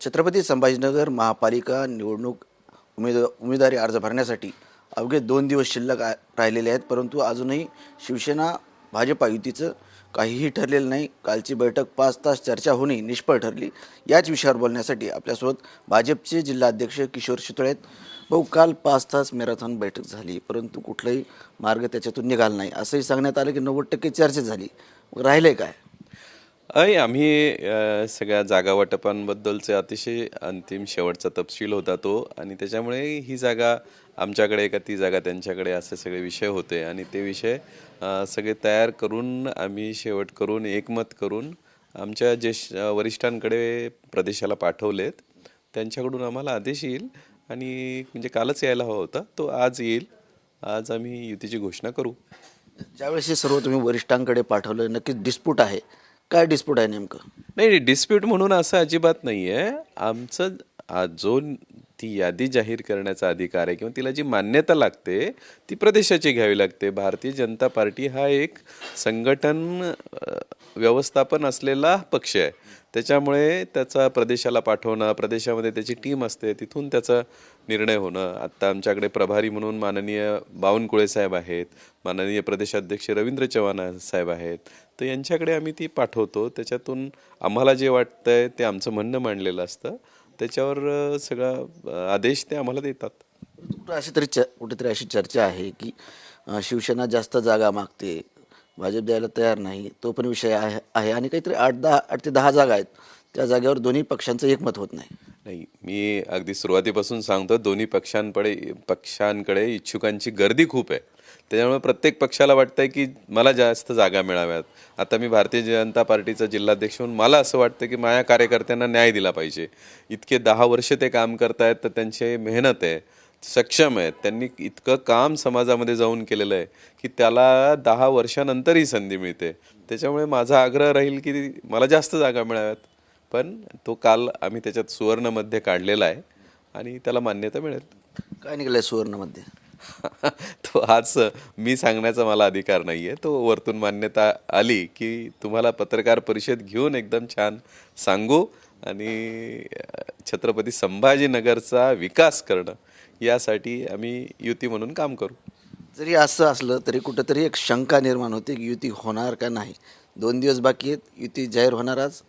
छत्रपती संभाजीनगर महापालिका निवडणूक उमेदवारी अर्ज भरण्यासाठी अवघे 2 दिवस शिल्लक राहिलेले आहेत, परंतु अजूनही शिवसेना भाजपा युतीचं काहीही ठरलेलं नाही. कालची बैठक 5 तास चर्चा होणे निष्फळ ठरली. याच विषयावर बोलण्यासाठी आपल्यासोबत भाजपचे जिल्हाध्यक्ष किशोर शितोळे आहेत. भाऊ, काल 5 तास मॅरेथॉन बैठक झाली, परंतु कुठलाही मार्ग त्याच्यातून निघाला नाही. असंही सांगण्यात आलं की 90% चर्चा झाली. मग राहिले काय? आम्ही सगळ्या जागा वाटपांबद्दलचे अतिशय अंतिम शेवटचा तपशील होता तो, आणि त्याच्यामुळे ही जागा आमच्याकडे का ती जागा त्यांच्याकडे असे सगळे विषय होते, आणि ते विषय सगळे तयार करून आम्ही शेवट करून एकमत करून आमच्या वरिष्ठांकडे प्रदेशाला पाठवलेत. त्यांच्याकडून आम्हाला आदेश येईल, आणि म्हणजे कालच यायला हवा होता, तो आज येईल. आज आम्ही युतीची घोषणा करू. ज्यावेळेस हे सर्व तुम्ही वरिष्ठांकडे पाठवलं, नक्कीच डिस्प्यूट आहे. काय डिस्प्यूट आहे नेमकं? नाही, डिस्प्यूट म्हणून असं अजिबात नाही आहे. आमचं जो ती यादी जाहीर करण्याचा अधिकार आहे किंवा तिला जी मान्यता लागते ती प्रदेशाची घ्यावी लागते. भारतीय जनता पार्टी हा एक संघटन व्यवस्थापन असलेला पक्ष आहे. त्याच्यामुळे त्याचा प्रदेशाला पाठवणं, प्रदेशामध्ये त्याची टीम असते, तिथून त्याचा निर्णय होणं. आत्ता आमच्याकडे प्रभारी म्हणून माननीय बावनकुळे साहेब आहेत, माननीय प्रदेशाध्यक्ष रवींद्र चव्हाण साहेब आहेत. तर यांच्याकडे आम्ही ती पाठवतो. त्याच्यातून आम्हाला जे वाटतंय ते आमचं म्हणणं मांडलेलं असतं, त्याच्यावर सगळा आदेश ते आम्हाला देतात. कुठेतरी अशी चर्चा आहे की शिवसेना जास्त जागा मागते, भाजप द्यायला तयार नाही. तो पण विषय आहे आणि काहीतरी 8 ते 10 जागा आहेत, त्या जागेवर दोन्ही पक्षांचं एकमत होत नाही. नाही, मी अगदी सुरुवातीपासून सांगतो, दोन्ही पक्षांकडे इच्छुकांची गर्दी खूप आहे. त्याच्यामुळे प्रत्येक पक्षाला वाटतंय की मला जास्त जागा मिळाव्यात. आता मी भारतीय जनता पार्टीचा जिल्हाध्यक्ष म्हणून मला असं वाटतं की माझ्या कार्यकर्त्यांना न्याय दिला पाहिजे. इतके 10 वर्ष ते काम करतायत, तर त्यांची मेहनत आहे, सक्षम आहेत, त्यांनी इतकं काम समाजामध्ये जाऊन केलेलं आहे की त्याला 10 वर्षानंतरही संधी मिळते. त्याच्यामुळे माझा आग्रह राहील की मला जास्त जागा मिळाव्यात. पण तो काल आम्ही त्याच्यात सुवर्णमध्ये काढलेला आहे आणि त्याला मान्यता मिळेल. काय निघालंय सुवर्णमध्ये? तो आज मी सांगण्याचा मला अधिकार नाही आहे. तो वरतून मान्यता आली की तुम्हाला पत्रकार परिषद घेऊन एकदम छान सांगू, आणि छत्रपती संभाजीनगरचा विकास करणं यासाठी आम्ही युती म्हणून काम करू. जरी असं असलं तरी कुठंतरी एक शंका निर्माण होते की युती होणार का नाही. 2 दिवस बाकी आहेत, युती जाहीर होणार आज?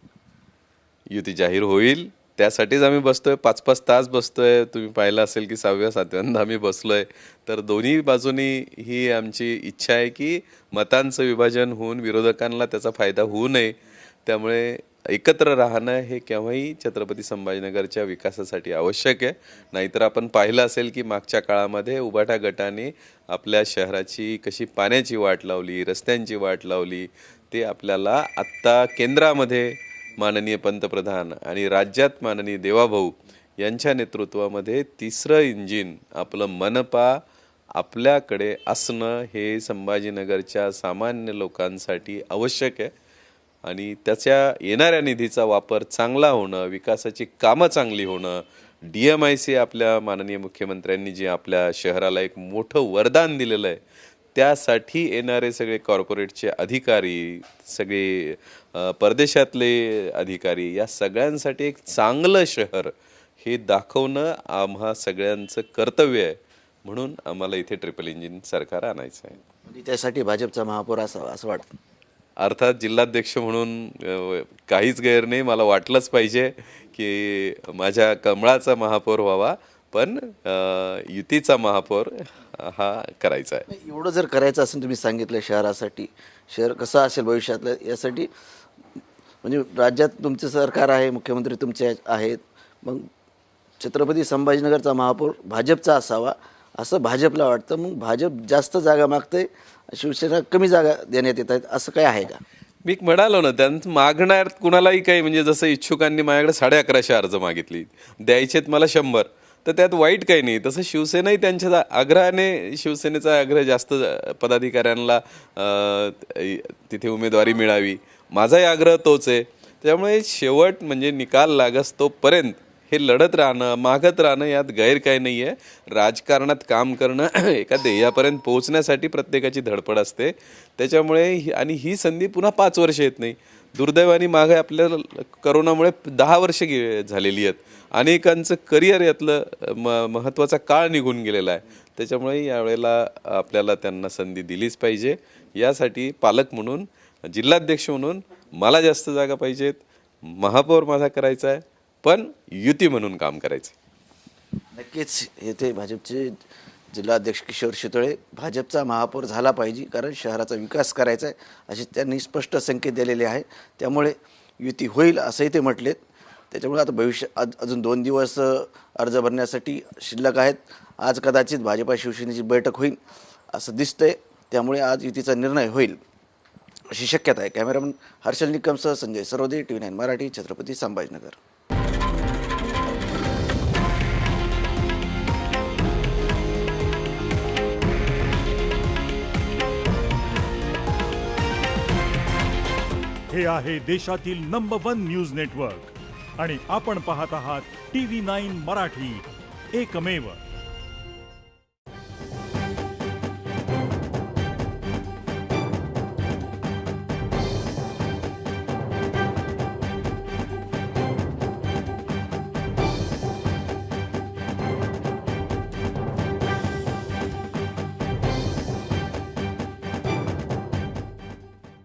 युती जाहीर होईल, त्यासाठीच आम्ही बसतोय. 5-5 तास बसतोय. तुम्ही पाहिलं असेल की 6व्या-7व्यांदा आम्ही बसलोय. तर दोन्ही बाजूनी ही आमची इच्छा आहे की मतांचं विभाजन होऊन विरोधकांना त्याचा फायदा होऊ नये. त्यामुळे एकत्र राहणं हे केव्हाही छत्रपती संभाजीनगरच्या विकासासाठी आवश्यक आहे. नाहीतर आपण पाहिलं असेल की मागच्या काळामध्ये उभाटा गटाने आपल्या शहराची कशी पाण्याची वाट लावली, रस्त्यांची वाट लावली, ते आपल्याला आत्ता केंद्रामध्ये माननीय पंतप्रधान आणि राज्यात माननीय देवाभाऊ यांच्या नेतृत्वामध्ये तिसरं इंजिन आपलं मनपा आपल्याकडे असणं हे संभाजीनगरच्या सामान्य लोकांसाठी आवश्यक आहे. आणि त्याच्या येणाऱ्या निधीचा वापर चांगला होणं, विकासाची कामं चांगली होणं, DMIC आपल्या माननीय मुख्यमंत्र्यांनी जे आपल्या शहराला एक मोठं वरदान दिलेलं आहे, त्यासाठी येणारे सगळे कॉर्पोरेटचे अधिकारी, सगळे परदेशातले अधिकारी, या सगळ्यांसाठी एक चांगलं शहर हे दाखवणं आम्हा सगळ्यांचं कर्तव्य आहे. म्हणून आम्हाला इथे ट्रिपल इंजिन सरकार आणायचं आहे. आणि त्यासाठी भाजपचा महापौर असावा असं वाटतं? अर्थात जिल्हाध्यक्ष म्हणून काहीच गैर नाही. मला वाटलंच पाहिजे की माझ्या कमळाचा महापौर व्हावा, पण युतीचा महापौर हा करायचा आहे. एवढं जर करायचं असेल, तुम्ही सांगितलं शहरासाठी, शहर कसं असेल भविष्यातलं यासाठी, म्हणजे राज्यात तुमचं सरकार आहे, मुख्यमंत्री तुमचे आहेत, मग छत्रपती संभाजीनगरचा महापौर भाजपचा असावा असं भाजपला वाटतं. मग भाजप जास्त जागा मागते, शिवसेना कमी जागा देण्यात येत आहेत, असं काय आहे का? मी म्हणालो ना, त्यांचं मागणार कुणालाही काही, म्हणजे जसं इच्छुकांनी माझ्याकडे 1150 अर्ज मागितली, द्यायचेत मला 100, तर त्यात वाईट काही नाही. तसं शिवसेनाही त्यांच्या आग्रहाने, शिवसेनेचा आग्रह जास्त पदाधिकाऱ्यांना तिथे उमेदवारी मिळावी, माझाही आग्रह तोच आहे. त्यामुळे शेवट म्हणजे निकाल लागस तोपर्यंत हे लढत राहणं, मागत राहणं, यात गैर काही नाही आहे. राजकारणात काम करणं एका ध्येयापर्यंत पोहोचण्यासाठी प्रत्येकाची धडपड असते. त्याच्यामुळे आणि ही संधी पुन्हा 5 वर्ष येत नाही. दुर्दैवाने मागे आपल्याला करोनामुळे 10 वर्ष झालेली आहेत. अनेकांचं करिअर यातलं महत्त्वाचा काळ निघून गेलेला आहे. त्याच्यामुळे यावेळेला आपल्याला त्यांना संधी दिलीच पाहिजे. यासाठी पालक म्हणून, जिल्हाध्यक्ष म्हणून मला जास्त जागा पाहिजेत. महापौर माझा करायचा आहे, पण युती म्हणून काम करायचं. नक्कीच येथे भाजपचे जिल्हाध्यक्ष किशोर शितोळे भाजपचा महापौर झाला पाहिजे, कारण शहराचा विकास करायचा आहे असे त्यांनी स्पष्ट संकेत दिलेले आहे. त्यामुळे युती होईल असंही ते म्हटलेत. त्याच्यामुळे आता अजून 2 दिवस अर्ज भरण्यासाठी शिल्लक आहेत. आज कदाचित भाजपा शिवसेनेची बैठक होईल असं दिसतंय. त्यामुळे आज युतीचा निर्णय होईल अशी शक्यता आहे. कॅमेरामन हर्षल निकमसह संजय सरोदे, TV9 मराठी, छत्रपती संभाजीनगर. हे आहे देशातील नंबर 1 न्यूज नेटवर्क आणि आपण पाहत आहात TV9 मराठी, एकमेव.